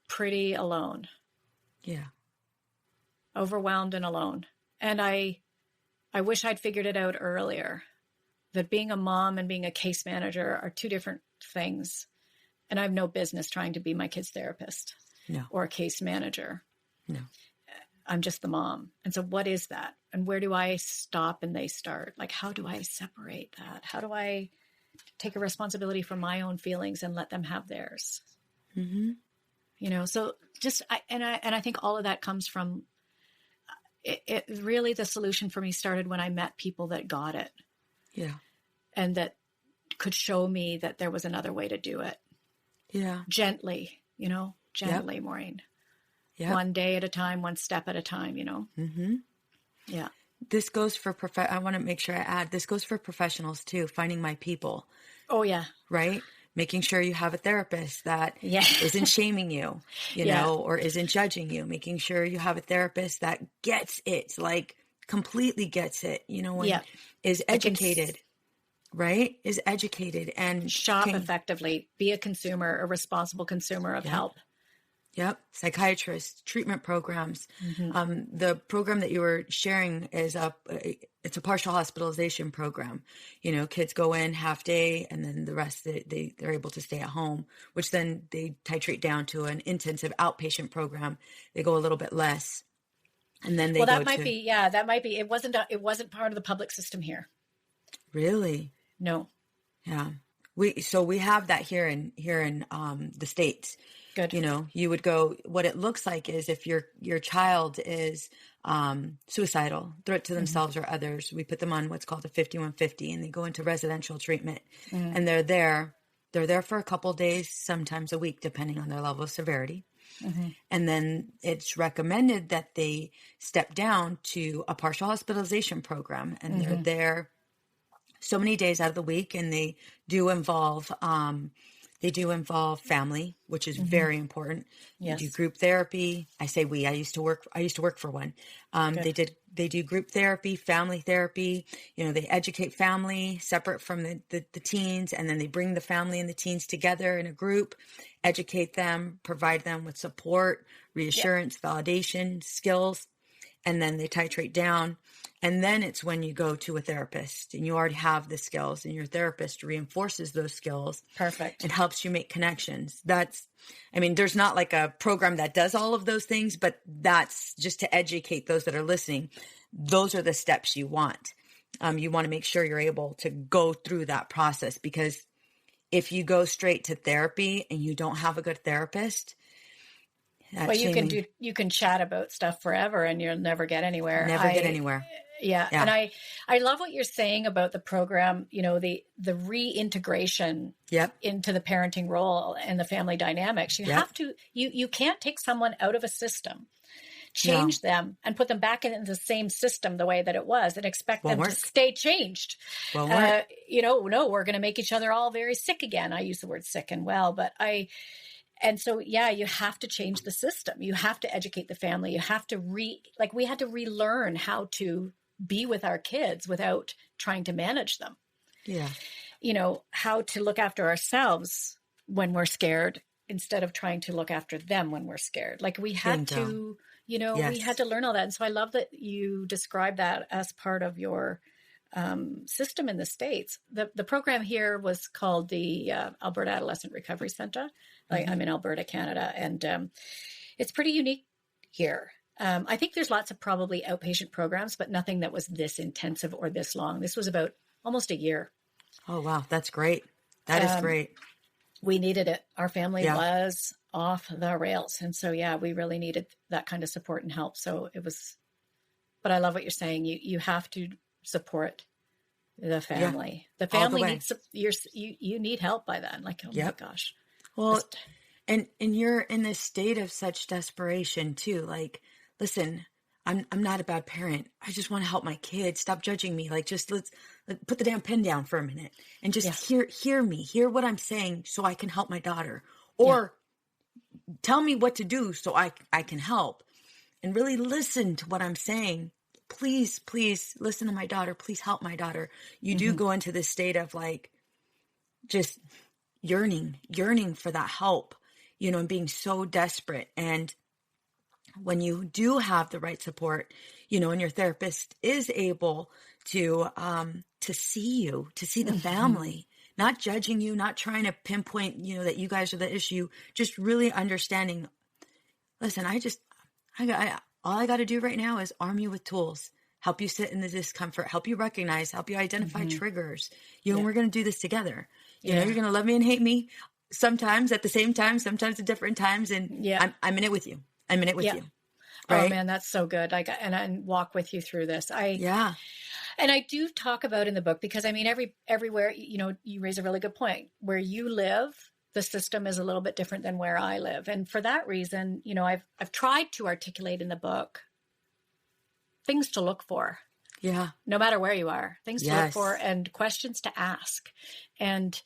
pretty alone. Yeah. Overwhelmed and alone. And I wish I'd figured it out earlier, that being a mom and being a case manager are two different things. And I have no business trying to be my kid's therapist or a case manager. No. I'm just the mom. And so what is that? And where do I stop and they start? Like, how do I separate that? How do I take a responsibility for my own feelings and let them have theirs? Mm-hmm. So just, I think all of that comes from it really, the solution for me started when I met people that got it. Yeah. And that could show me that there was another way to do it. Yeah. Gently, Maureen. Yeah. One day at a time, one step at a time, Mm-hmm. Yeah. This goes for, I want to make sure I add, this goes for professionals too, finding my people. Oh, yeah. Right? Making sure you have a therapist that isn't shaming you, or isn't judging you. Making sure you have a therapist that gets it, like completely gets it, and is educated, right? Is educated and shop effectively, be a consumer, a responsible consumer of help. Yep. Psychiatrists, treatment programs. Mm-hmm. The program that you were sharing is it's a partial hospitalization program. Kids go in half day and then the rest they're able to stay at home, which then they titrate down to an intensive outpatient program. They go a little bit less. And then they that might be. It wasn't part of the public system here. Really? No. Yeah. We have that here in the States. Good. You would go, what it looks like is if your child is suicidal, threat to themselves or others, we put them on what's called a 5150 and they go into residential treatment and they're there for a couple of days, sometimes a week, depending on their level of severity. Mm-hmm. And then it's recommended that they step down to a partial hospitalization program and they're there so many days out of the week. And they do involve family, which is very important. Yes. They do group therapy. I say we. I used to work for one. They do group therapy, family therapy. They educate family separate from the teens, and then they bring the family and the teens together in a group, educate them, provide them with support, reassurance, validation, skills, and then they titrate down. And then it's when you go to a therapist and you already have the skills and your therapist reinforces those skills. Perfect. And helps you make connections. There's not like a program that does all of those things, but that's just to educate those that are listening. Those are the steps you want. You want to make sure you're able to go through that process, because if you go straight to therapy and you don't have a good therapist, you can chat about stuff forever and you'll never get anywhere. Yeah. Yeah. And I love what you're saying about the program, you know, the reintegration Yep. into the parenting role and the family dynamics. You Yep. have to, you can't take someone out of a system, change them and put them back in the same system the way that it was and expect Won't them to work. stay changed. Won't work. You know, no, we're going to make each other all very sick again. I use the word sick and well, but and so, yeah, you have to change the system. You have to educate the family. You have to we had to relearn how to be with our kids without trying to manage them. Yeah. You know, how to look after ourselves when we're scared instead of trying to look after them when we're scared. Like we had Bingo. to, you know, Yes. we had to learn all that. And so I love that you describe that as part of your system in the States. The program here was called the Alberta Adolescent Recovery Center. Like I'm in Alberta, Canada, and it's pretty unique here. I think there's lots of probably outpatient programs, but nothing that was this intensive or this long. This was about almost a year. Oh, wow. That's great. That is great. We needed it. Our family Yeah. was off the rails. And so, yeah, we really needed that kind of support and help. So it was, but I love what you're saying. You have to support the family. The All the family way. needs, you need help by then. Like, oh Yep. my gosh. Well, and you're in this state of such desperation too. Like, listen, I'm not a bad parent. I just want to help my kids. Stop judging me. Like, just let's put the damn pen down for a minute and just hear me, hear what I'm saying so I can help my daughter, or tell me what to do so I can help, and really listen to what I'm saying. Please listen to my daughter. Please help my daughter. You do go into this state of like, just yearning for that help, you know, and being so desperate. And when you do have the right support, you know, and your therapist is able to see you, to see the family, not judging you, not trying to pinpoint, you know, that you guys are the issue, just really understanding, listen, all I got to do right now is arm you with tools, help you sit in the discomfort, help you recognize, help you identify triggers, you know, and we're going to do this together. You know, you're going to love me and hate me sometimes at the same time, sometimes at different times. And I'm in it with you. I'm in it with you. Right? Oh man, that's so good. And I walk with you through this. And I do talk about in the book, because I mean, everywhere, you know, you raise a really good point. Where you live, the system is a little bit different than where I live. And for that reason, you know, I've tried to articulate in the book things to look for. Yeah. No matter where you are, things to look for and questions to ask, and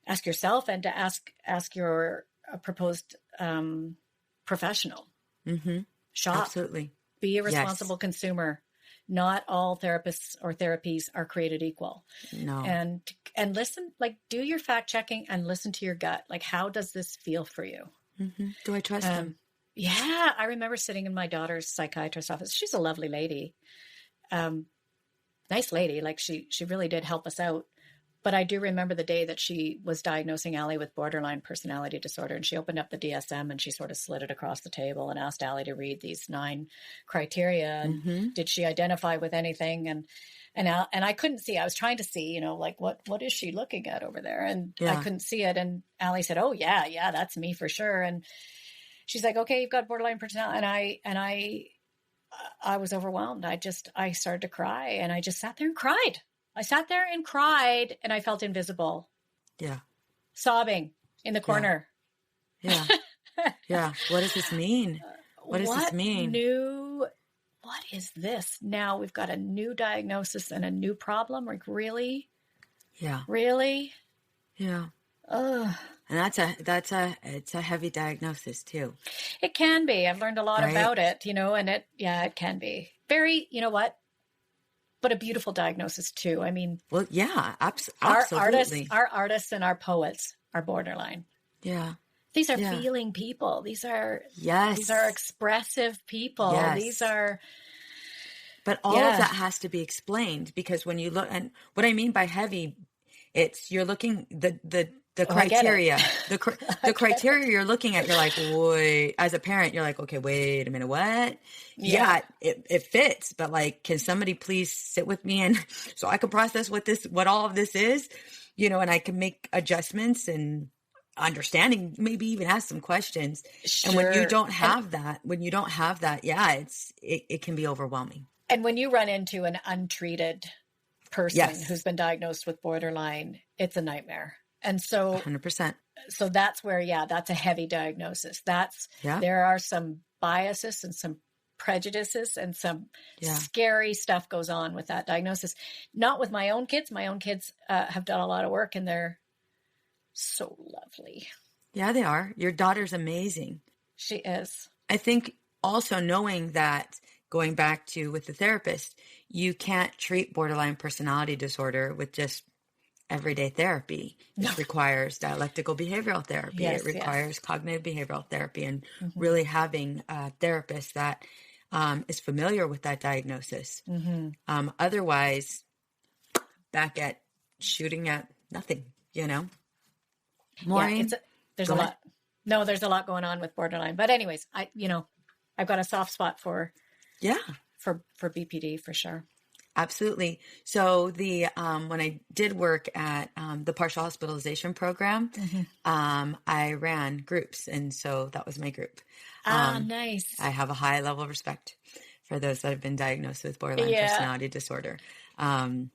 ask yourself and to ask your proposed professional. Shop. Absolutely. Be a responsible consumer. Not all therapists or therapies are created equal. No. And listen, like, do your fact checking and listen to your gut. Like, how does this feel for you? Do I trust him? Yeah. I remember sitting in my daughter's psychiatrist's office. She's a lovely lady. Nice lady. Like she really did help us out. But I do remember the day that she was diagnosing Allie with borderline personality disorder, and she opened up the DSM and she sort of slid it across the table and asked Allie to read these 9 criteria. And did she identify with anything? And I couldn't see. I was trying to see, you know, like what is she looking at over there? And I couldn't see it. And Allie said, "Oh yeah, that's me for sure." And she's like, "Okay, you've got borderline personality." And I was overwhelmed. I started to cry, and I just sat there and cried. I sat there and cried, and I felt invisible. Yeah. Sobbing in the corner. Yeah. Yeah. What does this mean? What does this mean? What is this? Now we've got a new diagnosis and a new problem. Like, really? Yeah. Really? Yeah. Ugh. And it's a heavy diagnosis too. It can be. I've learned a lot about it, you know, and it can be very, you know what? But a beautiful diagnosis too. I mean, well, yeah, absolutely. Our artists and our poets are borderline. Yeah. These are feeling people. These are expressive people. Yes. These are. But all of that has to be explained, because when you look, and what I mean by heavy, you're looking the criteria, the criteria you're looking at, you're like, wait, as a parent, you're like, okay, wait a minute, what? Yeah, it fits, but like, can somebody please sit with me and so I can process what all of this is, you know, and I can make adjustments and understanding, maybe even ask some questions. Sure. And when you don't have that, yeah, it can be overwhelming. And when you run into an untreated person who's been diagnosed with borderline, it's a nightmare. And so 100%. So that's where, that's a heavy diagnosis. There are some biases and some prejudices and some scary stuff goes on with that diagnosis. Not with my own kids. My own kids have done a lot of work and they're so lovely. Yeah, they are. Your daughter's amazing. She is. I think also knowing that, going back to with the therapist, you can't treat borderline personality disorder with just everyday therapy. It requires dialectical behavioral therapy. It requires cognitive behavioral therapy, and really having a therapist that is familiar with that diagnosis. Otherwise, back at shooting at nothing, Maureen, there's a lot. No, there's a lot going on with borderline. But anyways, I've got a soft spot for BPD for sure. Absolutely. So when I did work at the partial hospitalization program, I ran groups, and so that was my group. Nice. I have a high level of respect for those that have been diagnosed with borderline personality disorder. I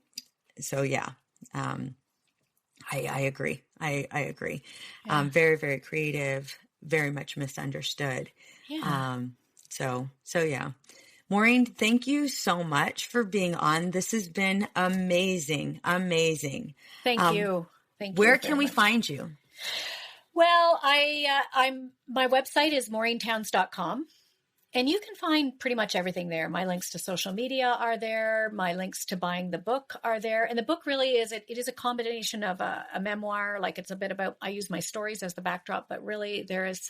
agree. I agree. Very, very creative, very much misunderstood. Yeah. Maureen, thank you so much for being on. This has been amazing. Amazing. Thank you. Thank you. Where can we find you? Well, my website is maureentowns.com, and you can find pretty much everything there. My links to social media are there. My links to buying the book are there. And the book really is, it is a combination of a memoir. Like, it's a bit about, I use my stories as the backdrop, but really it's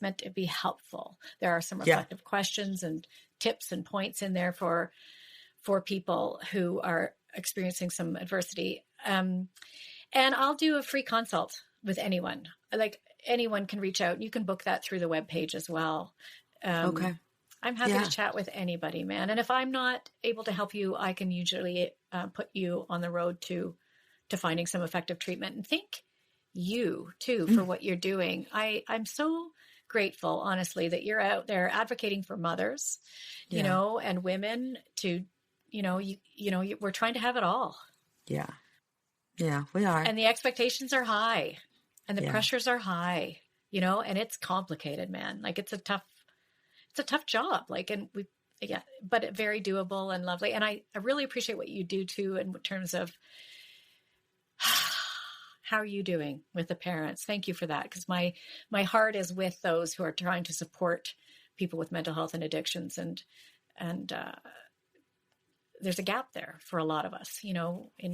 meant to be helpful. There are some reflective questions and tips and points in there for people who are experiencing some adversity. And I'll do a free consult with anyone. Like, anyone can reach out. You can book that through the webpage as well. Okay. I'm happy to chat with anybody, man. And if I'm not able to help you, I can usually put you on the road to finding some effective treatment. And thank you too for what you're doing. I'm so grateful, honestly, that you're out there advocating for mothers, and women to, we're trying to have it all. Yeah. Yeah, we are. And the expectations are high and the pressures are high, and it's complicated, man. Like, it's a tough job. Like, but very doable and lovely. And I really appreciate what you do too, in terms of how are you doing with the parents? Thank you for that. Because my heart is with those who are trying to support people with mental health and addictions. And there's a gap there for a lot of us, in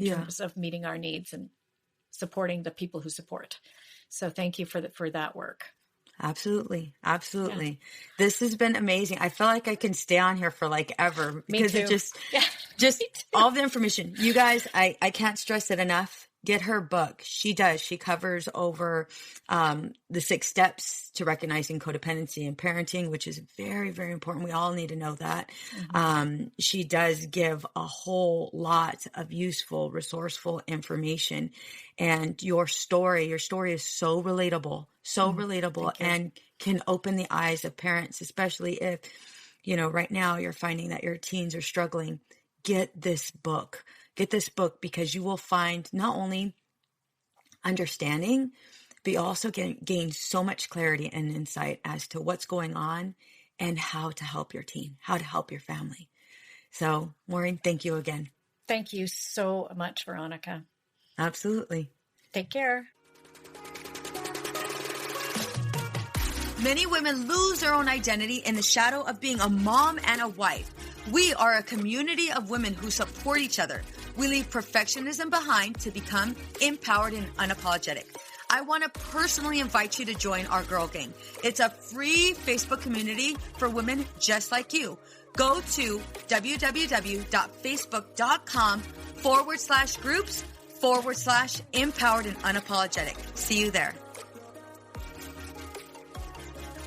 terms of meeting our needs and supporting the people who support. So thank you for that work. Absolutely. Absolutely. Yeah. This has been amazing. I feel like I can stay on here for like ever, because it just all the information. You guys, I can't stress it enough. Get her book. She does. She covers over the 6 steps to recognizing codependency in parenting, which is very, very important. We all need to know that. She does give a whole lot of useful, resourceful information. And your story is so relatable, and can open the eyes of parents, especially if, right now you're finding that your teens are struggling. Get this book, because you will find not only understanding, but you also gain so much clarity and insight as to what's going on and how to help your teen, how to help your family. So, Maureen, thank you again. Thank you so much, Veronica. Absolutely. Take care. Many women lose their own identity in the shadow of being a mom and a wife. We are a community of women who support each other. We leave perfectionism behind to become empowered and unapologetic. I want to personally invite you to join our Girl Gang. It's a free Facebook community for women just like you. Go to www.facebook.com/groups/empowered and unapologetic. See you there.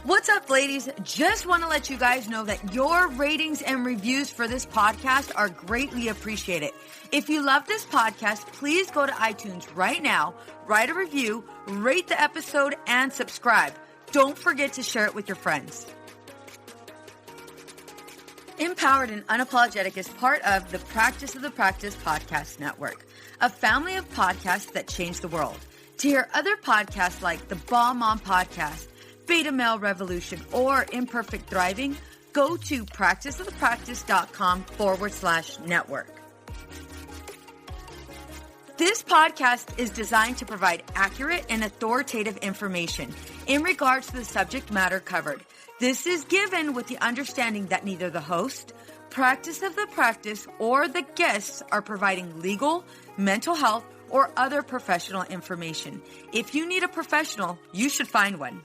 What's up, ladies? Just want to let you guys know that your ratings and reviews for this podcast are greatly appreciated. If you love this podcast, please go to iTunes right now, write a review, rate the episode, and subscribe. Don't forget to share it with your friends. Empowered and Unapologetic is part of the Practice of the Practice podcast network, a family of podcasts that change the world. To hear other podcasts like the Bomb On Podcast, Beta Male Revolution, or Imperfect Thriving, go to practiceofthepractice.com/network. This podcast is designed to provide accurate and authoritative information in regards to the subject matter covered. This is given with the understanding that neither the host, Practice of the Practice, or the guests are providing legal, mental health, or other professional information. If you need a professional, you should find one.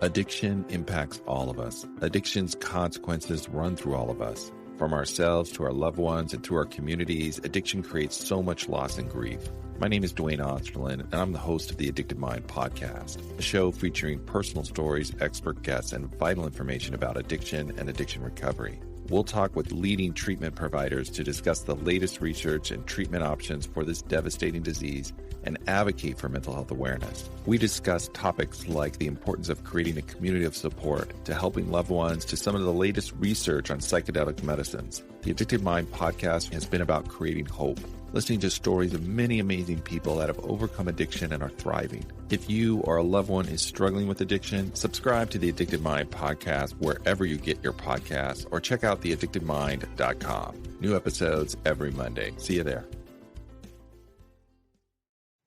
Addiction impacts all of us. Addiction's consequences run through all of us. From ourselves to our loved ones and through our communities, addiction creates so much loss and grief. My name is Dwayne Osterlin, and I'm the host of the Addicted Mind podcast, a show featuring personal stories, expert guests, and vital information about addiction and addiction recovery. We'll talk with leading treatment providers to discuss the latest research and treatment options for this devastating disease and advocate for mental health awareness. We discuss topics like the importance of creating a community of support to helping loved ones to some of the latest research on psychedelic medicines. The Addicted Mind podcast has been about creating hope, listening to stories of many amazing people that have overcome addiction and are thriving. If you or a loved one is struggling with addiction, subscribe to the Addicted Mind podcast wherever you get your podcasts, or check out theaddictedmind.com. New episodes every Monday. See you there.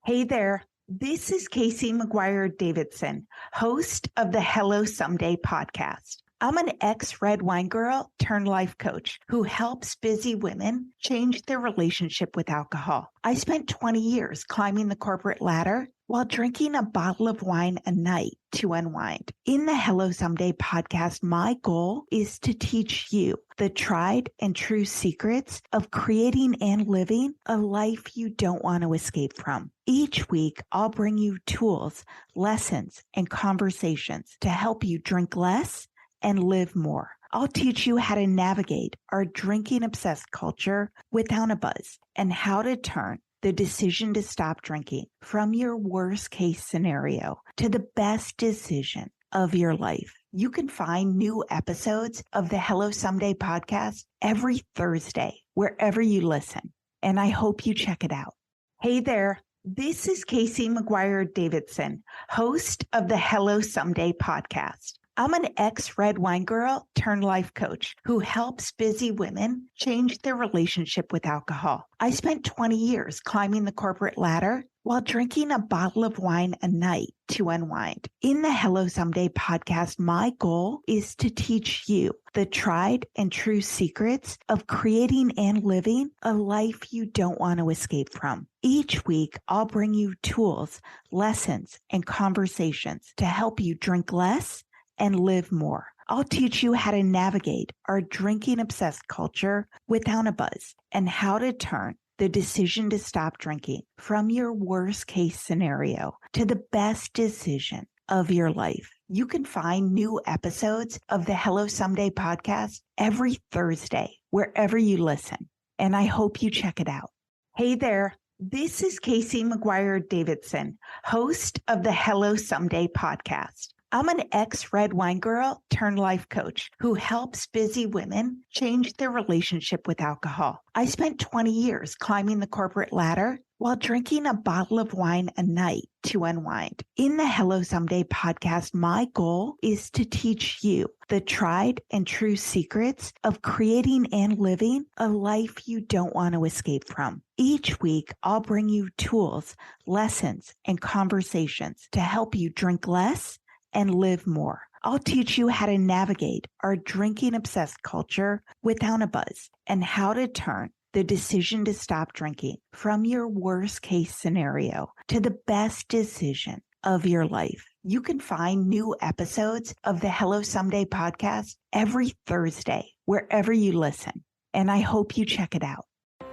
Hey there, this is Casey McGuire Davidson, host of the Hello Someday podcast. I'm an ex-red wine girl turned life coach who helps busy women change their relationship with alcohol. I spent 20 years climbing the corporate ladder while drinking a bottle of wine a night to unwind. In the Hello Someday podcast, my goal is to teach you the tried and true secrets of creating and living a life you don't want to escape from. Each week, I'll bring you tools, lessons, and conversations to help you drink less and live more. I'll teach you how to navigate our drinking-obsessed culture without a buzz, and how to turn the decision to stop drinking from your worst-case scenario to the best decision of your life. You can find new episodes of the Hello Someday podcast every Thursday, wherever you listen, and I hope you check it out. Hey there, this is Casey McGuire Davidson, host of the Hello Someday podcast. I'm an ex-red wine girl turned life coach who helps busy women change their relationship with alcohol. I spent 20 years climbing the corporate ladder while drinking a bottle of wine a night to unwind. In the Hello Someday podcast, my goal is to teach you the tried and true secrets of creating and living a life you don't want to escape from. Each week, I'll bring you tools, lessons, and conversations to help you drink less and live more. I'll teach you how to navigate our drinking-obsessed culture without a buzz, and how to turn the decision to stop drinking from your worst-case scenario to the best decision of your life. You can find new episodes of the Hello Someday podcast every Thursday, wherever you listen, and I hope you check it out. Hey there, this is Casey McGuire Davidson, host of the Hello Someday podcast. I'm an ex-red wine girl turned life coach who helps busy women change their relationship with alcohol. I spent 20 years climbing the corporate ladder while drinking a bottle of wine a night to unwind. In the Hello Someday podcast, my goal is to teach you the tried and true secrets of creating and living a life you don't want to escape from. Each week, I'll bring you tools, lessons, and conversations to help you drink less and live more. I'll teach you how to navigate our drinking-obsessed culture without a buzz, and how to turn the decision to stop drinking from your worst-case scenario to the best decision of your life. You can find new episodes of the Hello Someday podcast every Thursday, wherever you listen, and I hope you check it out.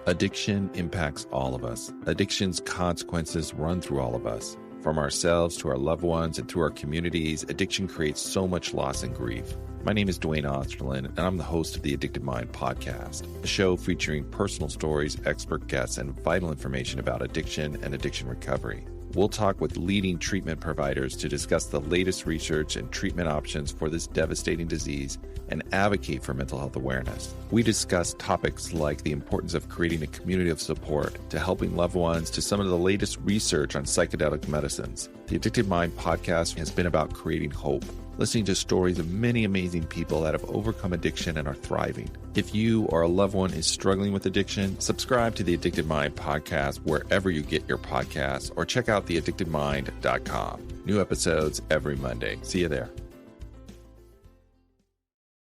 Addiction impacts all of us. Addiction's consequences run through all of us. From ourselves to our loved ones and through our communities, addiction creates so much loss and grief. My name is Dwayne Osterlin, and I'm the host of the Addicted Mind podcast, a show featuring personal stories, expert guests, and vital information about addiction and addiction recovery. We'll talk with leading treatment providers to discuss the latest research and treatment options for this devastating disease and advocate for mental health awareness. We discuss topics like the importance of creating a community of support, to helping loved ones, to some of the latest research on psychedelic medicines. The Addicted Mind podcast has been about creating hope, listening to stories of many amazing people that have overcome addiction and are thriving. If you or a loved one is struggling with addiction, subscribe to the Addicted Mind podcast wherever you get your podcasts, or check out theaddictedmind.com. New episodes every Monday. See you there.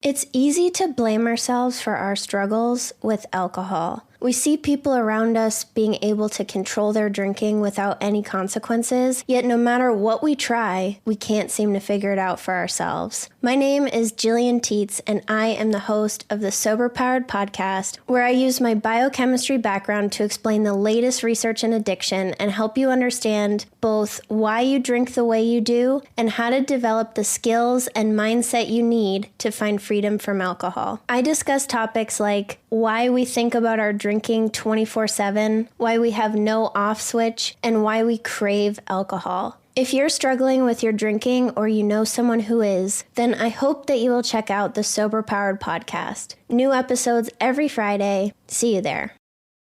It's easy to blame ourselves for our struggles with alcohol. We see people around us being able to control their drinking without any consequences, yet no matter what we try, we can't seem to figure it out for ourselves. My name is Jillian Teets, and I am the host of the Sober Powered podcast, where I use my biochemistry background to explain the latest research in addiction and help you understand both why you drink the way you do and how to develop the skills and mindset you need to find freedom from alcohol. I discuss topics like why we think about our drinking 24/7, why we have no off switch, and why we crave alcohol. If you're struggling with your drinking or you know someone who is, then I hope that you will check out the Sober Powered podcast. New episodes every Friday. See you there.